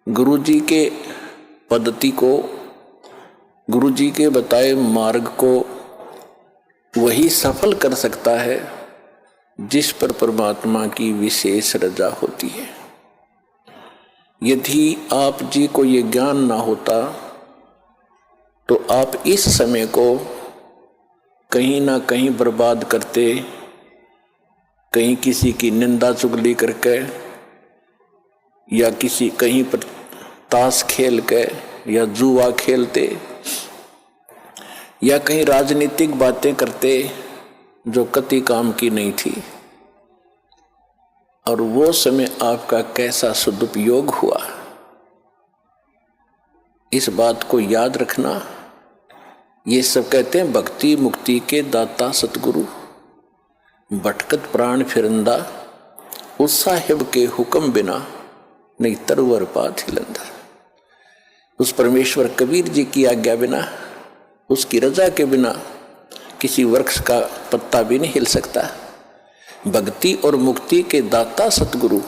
गुरुजी के पद्धति को, गुरुजी के बताए मार्ग को वही सफल कर सकता है जिस पर परमात्मा की विशेष रजा होती है। यदि आप जी को ये ज्ञान ना होता तो आप इस समय को कहीं ना कहीं बर्बाद करते, कहीं किसी की निंदा चुगली करके या किसी कहीं पर ताश खेल के या जुआ खेलते या कहीं राजनीतिक बातें करते जो कति काम की नहीं थी। और वो समय आपका कैसा सदुपयोग हुआ, इस बात को याद रखना। ये सब कहते हैं भक्ति मुक्ति के दाता सतगुरु, भटकत प्राण फिरंदा, उस साहिब के हुक्म बिना नहीं तरवर पात हिलंदा। उस परमेश्वर कबीर जी की आज्ञा बिना, उसकी रजा के बिना किसी वृक्ष का पत्ता भी नहीं हिल सकता। भक्ति और मुक्ति के दाता सतगुरु,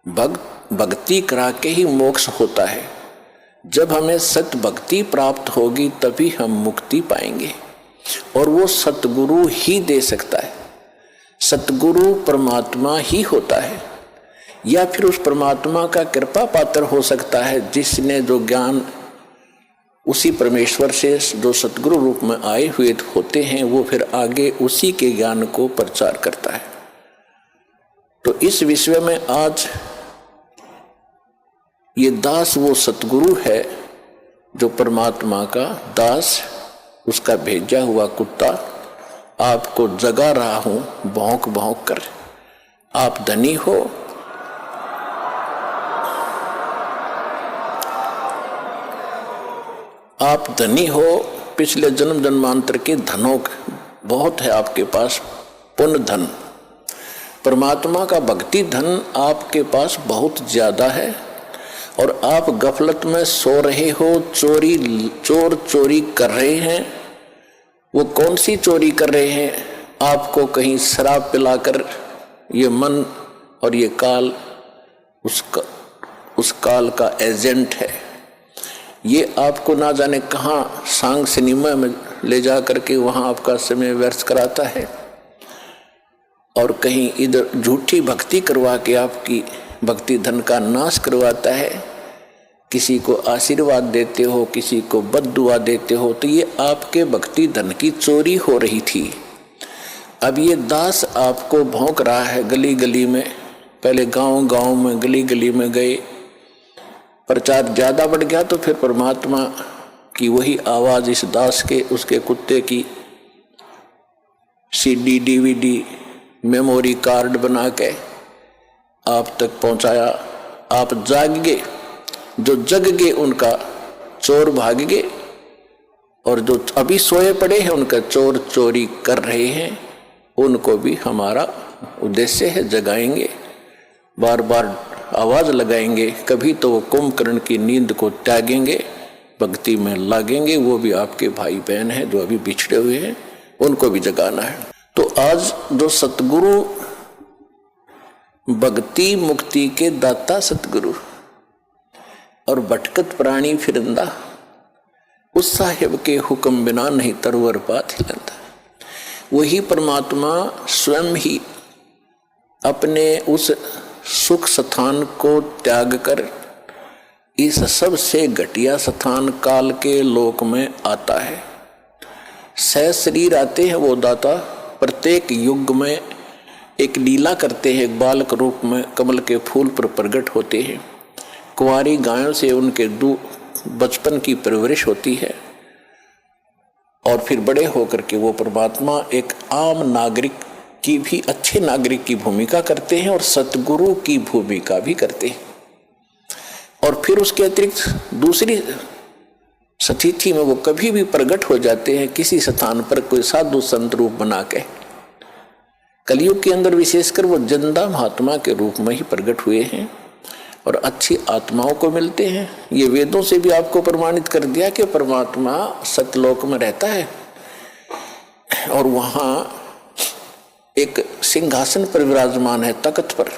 भक्ति करा के ही मोक्ष होता है। जब हमें सत भक्ति प्राप्त होगी तभी हम मुक्ति पाएंगे, और वो सतगुरु ही दे सकता है। सतगुरु परमात्मा ही होता है, या फिर उस परमात्मा का कृपा पात्र हो सकता है जिसने जो ज्ञान उसी परमेश्वर से जो सतगुरु रूप में आए हुए होते हैं वो फिर आगे उसी के ज्ञान को प्रचार करता है। तो इस विषय में आज ये दास वो सतगुरु है जो परमात्मा का दास, उसका भेजा हुआ कुत्ता आपको जगा रहा हूं भौंक भौंक कर। आप धनी हो, आप धनी हो, पिछले जन्म जन्मांतर के धनों बहुत है आपके पास, पुण्य धन। परमात्मा का भक्ति धन आपके पास बहुत ज्यादा है, और आप गफलत में सो रहे हो, चोर चोरी कर रहे हैं। वो कौन सी चोरी कर रहे हैं? आपको कहीं शराब पिलाकर ये मन और ये काल उस काल का एजेंट है। ये आपको ना जाने कहाँ सांग सिनेमा में ले जा करके वहाँ आपका समय व्यर्थ कराता है, और कहीं इधर झूठी भक्ति करवा के आपकी भक्ति धन का नाश करवाता है। किसी को आशीर्वाद देते हो, किसी को बद्दुआ देते हो, तो ये आपके भक्ति धन की चोरी हो रही थी। अब ये दास आपको भौंक रहा है गली गली में। पहले गांव गांव में गली गली में गए, प्रचार ज्यादा बढ़ गया तो फिर परमात्मा की वही आवाज इस दास के, उसके कुत्ते की CD DVD मेमोरी कार्ड बना के आप तक पहुंचाया। आप जाग गए, जो जग गए उनका चोर भाग गए, और जो अभी सोए पड़े हैं उनका चोर चोरी कर रहे हैं, उनको भी हमारा उद्देश्य है जगाएंगे, बार बार आवाज लगाएंगे। कभी तो वो कुंभकर्ण की नींद को त्यागेंगे, भक्ति में लागेंगे। वो भी आपके भाई बहन हैं जो अभी बिछड़े हुए हैं, उनको भी जगाना है। तो आज जो सतगुरु, भक्ति मुक्ति के दाता सतगुरु और भटकत प्राणी फिरंदा, उस साहिब के हुक्म बिना नहीं तरवर पात हिलंदा। वही परमात्मा स्वयं ही अपने उस सुख स्थान को त्याग कर इस सबसे घटिया स्थान काल के लोक में आता है। सह शरीर आते हैं वो दाता, प्रत्येक युग में एक लीला करते हैं, एक बालक रूप में कमल के फूल पर प्रकट होते हैं। कुंवारी गायों से उनके बचपन की परवरिश होती है, और फिर बड़े होकर के वो परमात्मा एक आम नागरिक की भी, अच्छे नागरिक की भूमिका करते हैं और सतगुरु की भूमिका भी करते हैं। और फिर उसके अतिरिक्त दूसरी स्थिति में वो कभी भी प्रकट हो जाते हैं किसी स्थान पर, कोई साधु संत रूप बना के। कलयुग के अंदर विशेषकर वो जिंदा महात्मा के रूप में ही प्रकट हुए हैं और अच्छी आत्माओं को मिलते हैं। ये वेदों से भी आपको प्रमाणित कर दिया कि परमात्मा सतलोक में रहता है, और वहाँ एक सिंहासन पर विराजमान है, तख्त पर।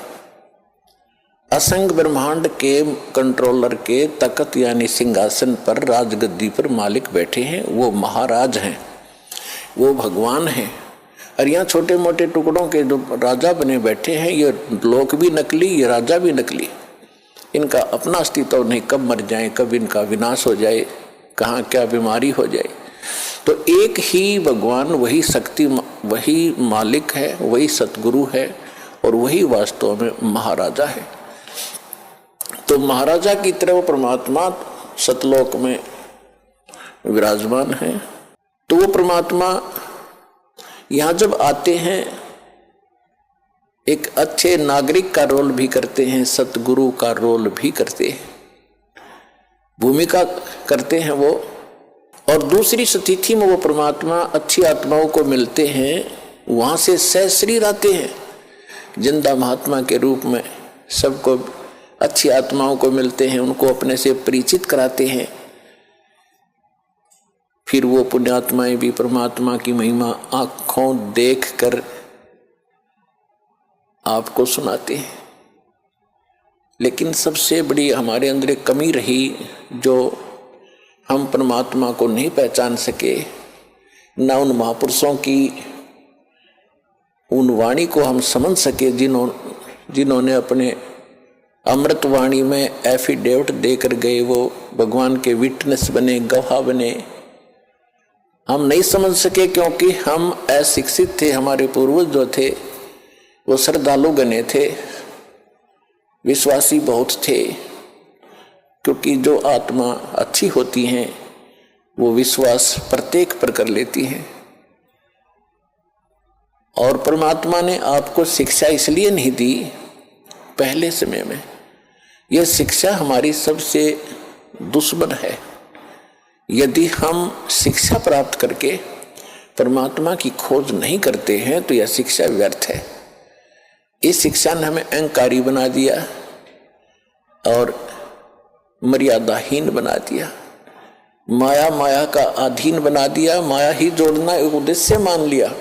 असंग ब्रह्मांड के कंट्रोलर के तख्त यानी सिंहासन पर राजगद्दी पर मालिक बैठे हैं, वो महाराज हैं, वो भगवान हैं। और यहाँ छोटे मोटे टुकड़ों के जो राजा बने बैठे हैं, ये लोक भी नकली, ये राजा भी नकली। इनका अपना अस्तित्व नहीं, कब मर जाए, कब इनका विनाश हो जाए, कहाँ क्या बीमारी हो जाए। तो एक ही भगवान, वही शक्ति, वही मालिक है, वही सतगुरु है और वही वास्तव में महाराजा है। तो महाराजा की तरह परमात्मा सतलोक में विराजमान है। तो वो परमात्मा यहाँ जब आते हैं, एक अच्छे नागरिक का रोल भी करते हैं, सतगुरु का रोल भी करते हैं, भूमिका करते हैं वो। और दूसरी स्थिति में वो परमात्मा अच्छी आत्माओं को मिलते हैं, वहाँ से सहशरीर आते हैं जिंदा महात्मा के रूप में, सबको अच्छी आत्माओं को मिलते हैं, उनको अपने से परिचित कराते हैं। फिर वो पुण्यात्माएं भी परमात्मा की महिमा आंखों देखकर आपको सुनाते हैं। लेकिन सबसे बड़ी हमारे अंदर एक कमी रही, जो हम परमात्मा को नहीं पहचान सके, ना उन महापुरुषों की उन वाणी को हम समझ सके जिन्होंने अपने अमृत वाणी में एफिडेविट देकर गए, वो भगवान के विटनेस बने, गवाह बने। हम नहीं समझ सके क्योंकि हम अशिक्षित थे। हमारे पूर्वज जो थे वो श्रद्धालु गणे थे, विश्वासी बहुत थे, क्योंकि जो आत्मा अच्छी होती हैं वो विश्वास प्रत्येक पर कर लेती हैं। और परमात्मा ने आपको शिक्षा इसलिए नहीं दी पहले समय में, यह शिक्षा हमारी सबसे दुश्मन है। यदि हम शिक्षा प्राप्त करके परमात्मा की खोज नहीं करते हैं तो यह शिक्षा व्यर्थ है। इस शिक्षा ने हमें अहंकारी बना दिया और मर्यादाहीन बना दिया, माया का अधीन बना दिया, माया ही जोड़ना एक उद्देश्य मान लिया।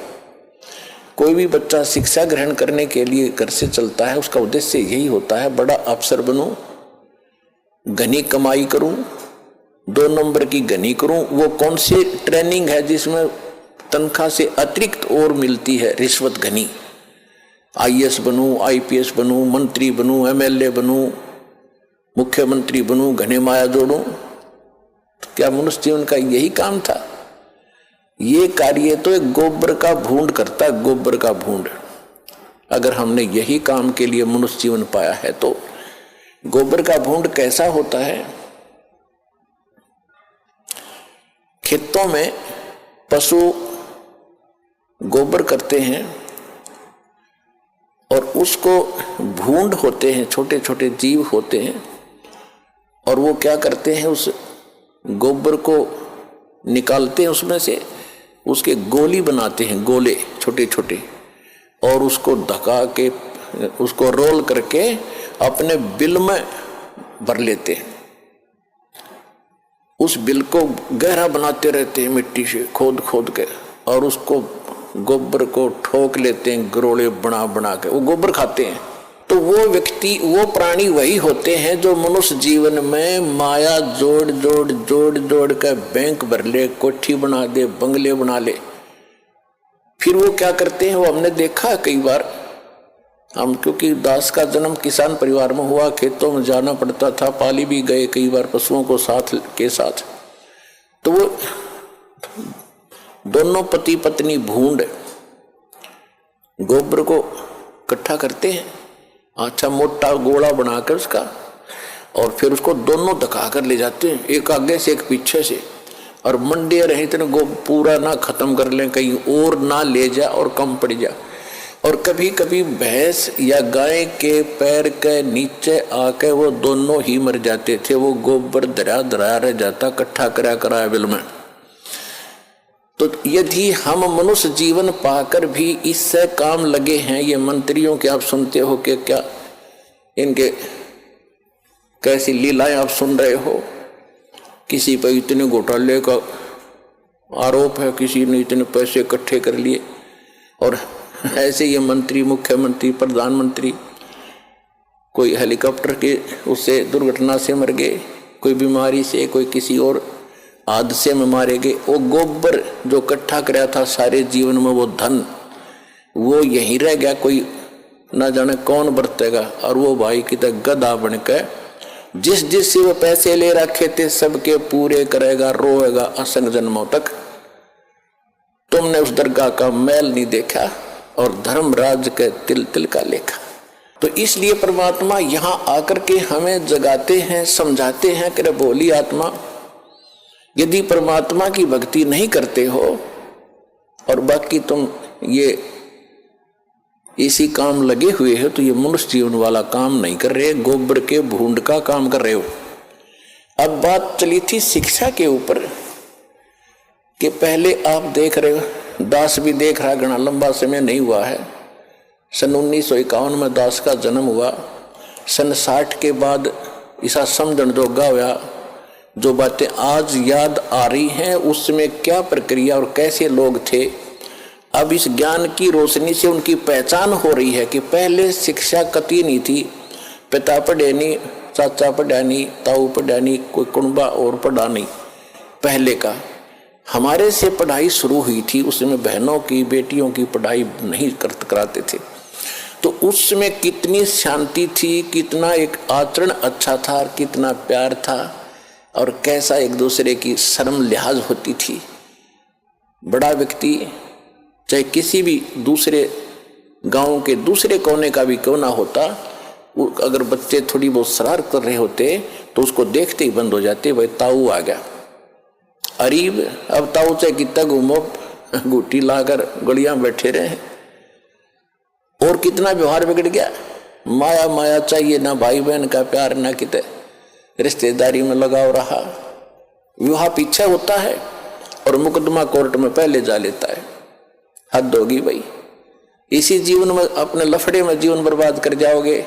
कोई भी बच्चा शिक्षा ग्रहण करने के लिए घर से चलता है, उसका उद्देश्य यही होता है, बड़ा अफसर बनूं, घनी कमाई करूं, 2 नंबर की घनी करूं। वो कौन सी ट्रेनिंग है जिसमें तनख्वाह से अतिरिक्त और मिलती है, रिश्वत घनी। IAS बनूं, IPS बनूं, मंत्री बनूं, MLA बनूं, मुख्यमंत्री बनूं, घने माया जोड़ूं। तो क्या मनुष्य जीवन का यही काम था? ये कार्य तो एक गोबर का भूंड करता है, गोबर का भूंड। अगर हमने यही काम के लिए मनुष्य जीवन पाया है तो गोबर का भूंड कैसा होता है? खेतों में पशु गोबर करते हैं और उसको भूंड होते हैं, छोटे छोटे जीव होते हैं, और वो क्या करते हैं, उस गोबर को निकालते हैं, उसमें से उसके गोली बनाते हैं, गोले छोटे छोटे, और उसको धका के उसको रोल करके अपने बिल में भर लेते हैं। उस बिल को गहरा बनाते रहते हैं मिट्टी से खोद खोद के, और उसको गोबर को ठोक लेते हैं, गरोले बना बना के वो गोबर खाते हैं। तो वो व्यक्ति, वो प्राणी वही होते हैं जो मनुष्य जीवन में माया जोड़ जोड़ जोड़ जोड़ कर बैंक भर ले, कोठी बना दे, बंगले बना ले। फिर वो क्या करते हैं, वो हमने देखा कई बार। हम क्योंकि दास का जन्म किसान परिवार में हुआ, खेतों में जाना पड़ता था, पाली भी गए कई बार पशुओं को साथ के साथ। तो वो दोनों पति पत्नी भूंड गोबर को इकट्ठा करते हैं, अच्छा मोटा गोला बनाकर उसका, और फिर उसको दोनों धका कर ले जाते हैं, एक आगे से एक पीछे से, और मंडे रहे इतने पूरा ना खत्म कर लें, कहीं और ना ले जा और कम पड़ जा। और कभी कभी भैंस या गाय के पैर के नीचे आके वो दोनों ही मर जाते थे, वो गोबर धरा धरा रह जाता, इकट्ठा करा करा बिल में। तो यदि हम मनुष्य जीवन पाकर भी इससे काम लगे हैं, ये मंत्रियों के आप सुनते हो कि क्या इनके कैसी लीलाएं आप सुन रहे हो, किसी पर इतने घोटाले का आरोप है, किसी ने इतने पैसे इकट्ठे कर लिए, और ऐसे ये मंत्री, मुख्यमंत्री, प्रधानमंत्री कोई हेलीकॉप्टर के उससे दुर्घटना से मर गए, कोई बीमारी से, कोई किसी और हादसे में मारे गए। वो गोबर जो इकट्ठा कराया था सारे जीवन में, वो धन वो यहीं रह गया, कोई ना जाने कौन बरतेगा। और वो भाई की तरह गधा बनकर जिस जिस से वो पैसे ले रखे थे सबके पूरे करेगा, रोएगा असंग जन्मों तक। तुमने उस दरगाह का मैल नहीं देखा और धर्मराज के तिल तिल का लेखा। तो इसलिए परमात्मा यहां आकर के हमें जगाते हैं, समझाते हैं कि बोली आत्मा, यदि परमात्मा की भक्ति नहीं करते हो और बाकी तुम ये इसी काम लगे हुए हो तो ये मनुष्य जीवन वाला काम नहीं कर रहे, गोबर के भूंड का काम कर रहे हो। अब बात चली थी शिक्षा के ऊपर कि पहले आप देख रहे हो, दास भी देख रहा, घना लंबा समय नहीं हुआ है। सन 1951 में दास का जन्म हुआ। सन 60 के बाद ऐसा समझण जोगा हुआ, जो बातें आज याद आ रही हैं उसमें क्या प्रक्रिया और कैसे लोग थे। अब इस ज्ञान की रोशनी से उनकी पहचान हो रही है कि पहले शिक्षा कती नहीं थी, पिता पढ़े नहीं, चाचा पढ़ा नहीं, ताऊ पढ़ा नहीं, कोई कुंबा और पढ़ा नहीं। पहले का हमारे से पढ़ाई शुरू हुई थी, उसमें बहनों की बेटियों की पढ़ाई नहीं कराते थे। तो उसमें कितनी शांति थी, कितना एक आचरण अच्छा था, कितना प्यार था और कैसा एक दूसरे की शर्म लिहाज होती थी। बड़ा व्यक्ति चाहे किसी भी दूसरे गांव के दूसरे कोने का भी क्यों ना होता, अगर बच्चे थोड़ी बहुत शरारत कर रहे होते तो उसको देखते ही बंद हो जाते, भाई ताऊ आ गया। अरीब अब ताऊ चाहे कितना घूमो, गुटी लाकर गलियां बैठे रहे। और कितना व्यवहार बिगड़ गया, माया माया चाहिए, ना भाई बहन का प्यार, ना कितने रिश्तेदारी में लगाव रहा। विवाह पीछे होता है और मुकदमा कोर्ट में पहले जा लेता है। हद होगी भाई, इसी जीवन में अपने लफड़े में जीवन बर्बाद कर जाओगे।